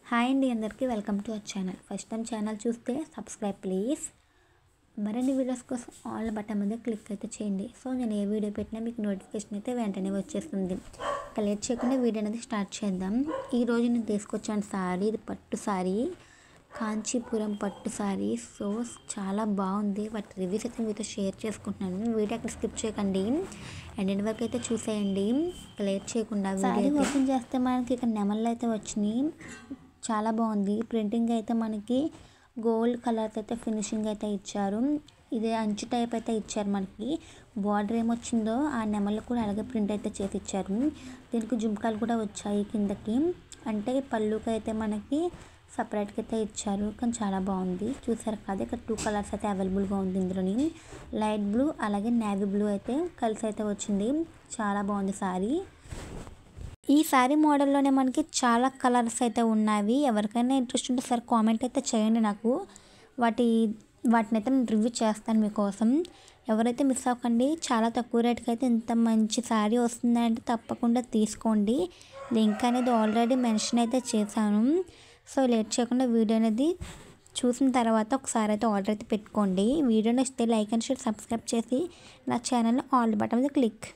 Hi అండి, అందరికీ welcome to our channel. First time channel చూస్తే సబ్స్క్రైబ్ ప్లీజ్. మరిన్ని వీడియోస్ కోసం ఆల్ బటన్ మీద క్లిక్ అయితే చేయండి. సో నేను ఏ వీడియో పెట్టినా మీకు నోటిఫికేషన్ అయితే వెంటనే వచ్చేస్తుంది. లేట్ చేయకుండా వీడియో అనేది స్టార్ట్ చేద్దాం. ఈరోజు నేను తీసుకొచ్చాను సారీ, ఇది పట్టు సారీ, కాంచీపురం పట్టు సారీ. సో చాలా బాగుంది. వాటి రివ్యూస్ అయితే మీతో షేర్ చేసుకుంటున్నాను. వీడియో అక్కడ స్కిప్ చేయకండి, ఎండ్ వరకు అయితే చూసేయండి. లేట్ చేయకుండా వీడియో ఓపెన్ చేస్తే మనకి ఇక్కడ నెమళ్ళు అయితే వచ్చినాయి. చాలా బాగుంది. ప్రింటింగ్ అయితే మనకి గోల్డ్ కలర్ అయితే ఫినిషింగ్ అయితే ఇచ్చారు. ఇది అంచు టైప్ అయితే ఇచ్చారు. మనకి బార్డర్ ఏమొచ్చిందో ఆ నెమళ్ళు కూడా అలాగే ప్రింట్ అయితే చేసి ఇచ్చారు. దీనికి జుంకాలు కూడా వచ్చాయి కిందకి, అంటే పళ్ళుకి అయితే మనకి సపరేట్గా అయితే ఇచ్చారు. కానీ చాలా బాగుంది. చూసారు కదా, ఇక్కడ 2 కలర్స్ అయితే అవైలబుల్గా ఉంది. ఇందులోని లైట్ బ్లూ అలాగే నేవీ బ్లూ అయితే కలిసి అయితే వచ్చింది. చాలా బాగుంది సారీ. ఈ శారీ మోడల్లోనే మనకి చాలా కలర్స్ అయితే ఉన్నాయి. ఎవరికైనా ఇంట్రెస్ట్ ఉంటే సరే కామెంట్ అయితే చేయండి నాకు. వాటిని అయితే నేను రివ్యూ చేస్తాను మీకోసం. ఎవరైతే మిస్ అవ్వకండి. చాలా తక్కువ రేట్కి అయితే ఇంత మంచి శారీ వస్తుందంటే తప్పకుండా తీసుకోండి. లింక్ అనేది ఆల్రెడీ మెన్షన్ అయితే చేశాను. సో లేట్ చేయకుండా వీడియో అనేది చూసిన తర్వాత ఒకసారి అయితే ఆర్డర్ అయితే పెట్టుకోండి. వీడియో నచ్చితే లైక్ అండ్ షేర్, సబ్స్క్రైబ్ చేసి నా ఛానల్ని ఆల్ బటన్ మీద క్లిక్.